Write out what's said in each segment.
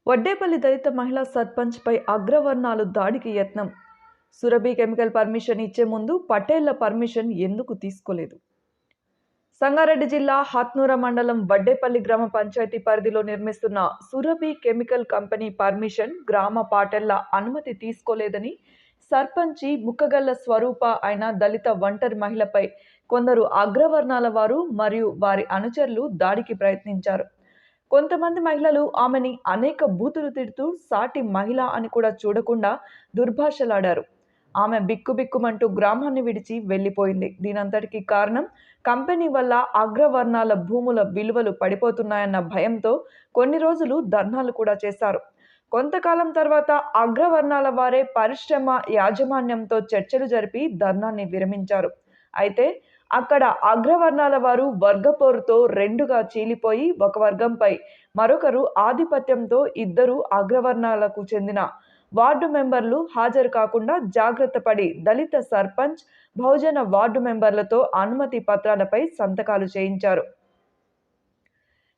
వడ్డేపల్లి దళిత మహిళా సర్పంచ్ పై అగ్రవర్ణాలు దాడికి యత్నం. సురభి కెమికల్ పర్మిషన్ ఇచ్చే ముందు పటేళ్ల పర్మిషన్ ఎందుకు తీసుకోలేదు? సంగారెడ్డి జిల్లా హత్నూర మండలం వడ్డేపల్లి గ్రామ పంచాయతీ పరిధిలో నిర్మిస్తున్న సురభి కెమికల్ కంపెనీ పర్మిషన్ గ్రామ పాటెళ్ల అనుమతి తీసుకోలేదని సర్పంచి ముక్కగల్ల స్వరూప అయిన దళిత ఒంటరి మహిళపై కొందరు అగ్రవర్ణాల వారు మరియు వారి అనుచరులు దాడికి ప్రయత్నించారు. కొంతమంది మహిళలు ఆమెని అనేక బూతులు తిడుతూ సాటి మహిళ అని కూడా చూడకుండా దుర్భాషలాడారు. ఆమె బిక్కుబిక్కుమంటూ గ్రామాన్ని విడిచి వెళ్లిపోయింది. దీనంతటికి కారణం కంపెనీ వల్ల అగ్రవర్ణాల భూముల విలువలు పడిపోతున్నాయన్న భయంతో కొన్ని రోజులు ధర్నాలు కూడా చేశారు. కొంతకాలం తర్వాత అగ్రవర్ణాల వారే పరిశ్రమ యాజమాన్యంతో చర్చలు జరిపి ధర్నాన్ని విరమించారు. అయితే అక్కడ అగ్రవర్ణాల వారు వర్గపోరుతో రెండుగా చీలిపోయి ఒక వర్గంపై మరొకరు ఆధిపత్యంతో ఇద్దరు అగ్రవర్ణాలకు చెందిన వార్డు మెంబర్లు హాజరు కాకుండా జాగ్రత్త పడి దళిత సర్పంచ్ బహుజన వార్డు మెంబర్లతో అనుమతి పత్రాలపై సంతకాలు చేయించారు.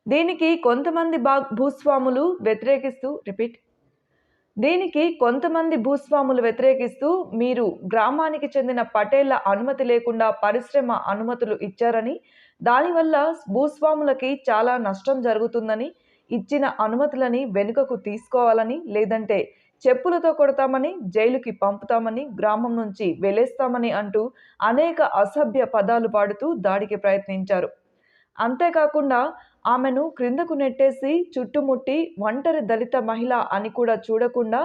దీనికి కొంతమంది భూస్వాములు వ్యతిరేకిస్తూ మీరు గ్రామానికి చెందిన పటేళ్ల అనుమతి లేకుండా పరిశ్రమ అనుమతులు ఇచ్చారని, దానివల్ల భూస్వాములకి చాలా నష్టం జరుగుతుందని, ఇచ్చిన అనుమతులని వెనుకకు తీసుకోవాలని, లేదంటే చెప్పులతో కొడతామని, జైలుకి పంపుతామని, గ్రామం నుంచి వెలేస్తామని అంటూ అనేక అసభ్య పదాలు పాడుతూ దాడికి ప్రయత్నించారు. అంతేకాకుండా ఆమెను క్రిందకు నెట్టేసి చుట్టుముట్టి ఒంటరి దళిత మహిళ అని కూడా చూడకుండా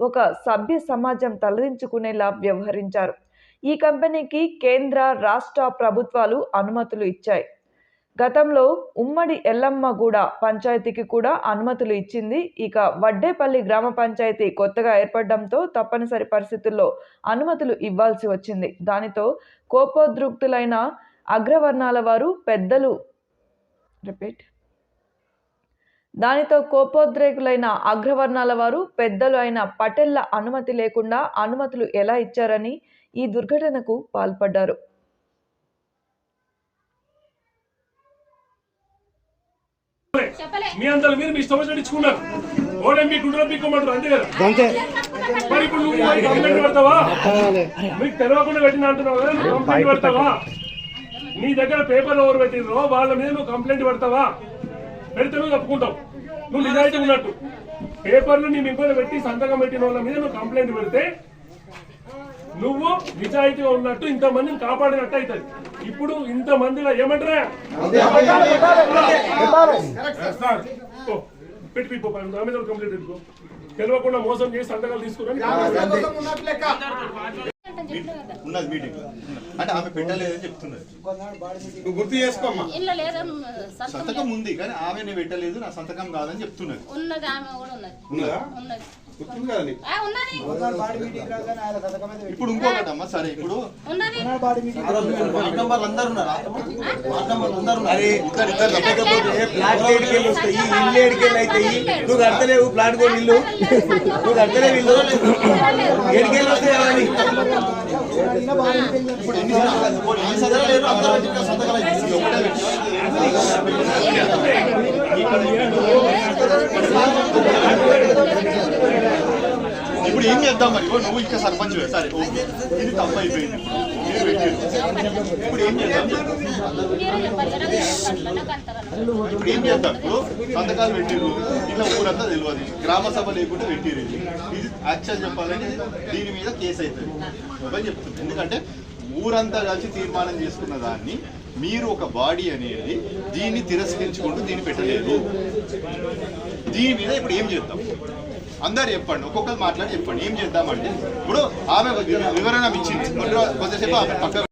ఒక సభ్య సమాజం తలదించుకునేలా వ్యవహరించారు. ఈ కంపెనీకి కేంద్ర రాష్ట్ర ప్రభుత్వాలు అనుమతులు ఇచ్చాయి. గతంలో ఉమ్మడి ఎల్లమ్మగూడ పంచాయతీకి కూడా అనుమతులు ఇచ్చింది. ఇక వడ్డేపల్లి గ్రామ పంచాయతీ కొత్తగా ఏర్పడడంతో తప్పనిసరి పరిస్థితుల్లో అనుమతులు ఇవ్వాల్సి వచ్చింది. దానితో కోపోద్రిక్తులైన అగ్రవర్ణాల వారు పెద్దలు అయిన పటేళ్ల అనుమతి లేకుండా అనుమతులు ఎలా ఇచ్చారని ఈ దుర్ఘటనకు పాల్పడ్డారు. మీ అందరూ మీరు మీ ఇష్టం వచ్చినట్టు ఇచ్చుకున్నారు. ఓడే మీకు పీక్కోమంటారు అంతే కదా. మరి ఇప్పుడు నువ్వు కంప్లైంట్ పెడతావా? మీకు తెలియకుండా పెట్టిన అంటున్నావు కదా, నువ్వు కంప్లైంట్ పెడతావా? నీ దగ్గర పేపర్లు ఎవరు పెట్టినో వాళ్ళ మీద నువ్వు కంప్లైంట్ పెడతావా? పెడితే నువ్వు తప్పుకుంటావు. నువ్వు నిజాయితీ ఉన్నట్టు పేపర్లు నీ ఇంకో పెట్టి సంతకం పెట్టిన వాళ్ళ మీద నువ్వు కంప్లైంట్ పెడితే నువ్వు నిజాయితీగా ఉన్నట్టు ఇంతమందిని కాపాడినట్టు అవుతుంది. ఇప్పుడు ఇంతమందిలో ఏమంటారా పెట్టి కంప్లైంట్ పెట్టుకో. తెలియకుండా మోసం చేసి సంతకాలు తీసుకుని ఉన్నది మీటింగ్ అంటే ఆమె పెట్టలేదని చెప్తున్నది. నువ్వు గుర్తు చేసుకోమ్మా. సంతకం ఉంది కానీ ఆమె నేను పెట్టలేదు, నా సంతకం కాదని చెప్తున్నది. ఇప్పుడు ఇంకొకటమ్మా, సరే ఇప్పుడు నువ్వు కడతలేవు ప్లాట్ కూడా ఇల్లు, నువ్వు కడతలేవు ఇల్లు ఏడికెళ్ళి వస్తాయి. ఇప్పుడు ఎన్ని సంతకాలు ఇప్పుడు ఏం చేద్దాం మరి? నువ్వు ఇంకా సర్పంచ్ సరే ఇది తప్పు అయిపోయింది. ఇప్పుడు ఏం చేద్దాం? ఇప్పుడు ఏం చేద్దాం? ఇప్పుడు సంతకాలు పెట్టిరు, ఇట్లా ఊరంతా తెలియదు, గ్రామ సభ లేకుండా పెట్టిరు. ఇది యాక్చువల్ చెప్పాలంటే దీని మీద కేసు అవుతుంది అని చెప్తుంది. ఎందుకంటే ఊరంతా కలిసి తీర్మానం చేసుకున్న దాన్ని మీరు ఒక బాడీ అనేది దీన్ని తిరస్కరించుకుంటూ దీన్ని పెట్టలేదు. దీని మీద ఇప్పుడు ఏం చేద్దాం? అందరు చెప్పండి, ఒక్కొక్కరు మాట్లాడి చెప్పండి ఏం చేద్దామంటే. ఇప్పుడు ఆమె వివరణ ఇచ్చింది, కొద్దిసేపు ఆమె పక్క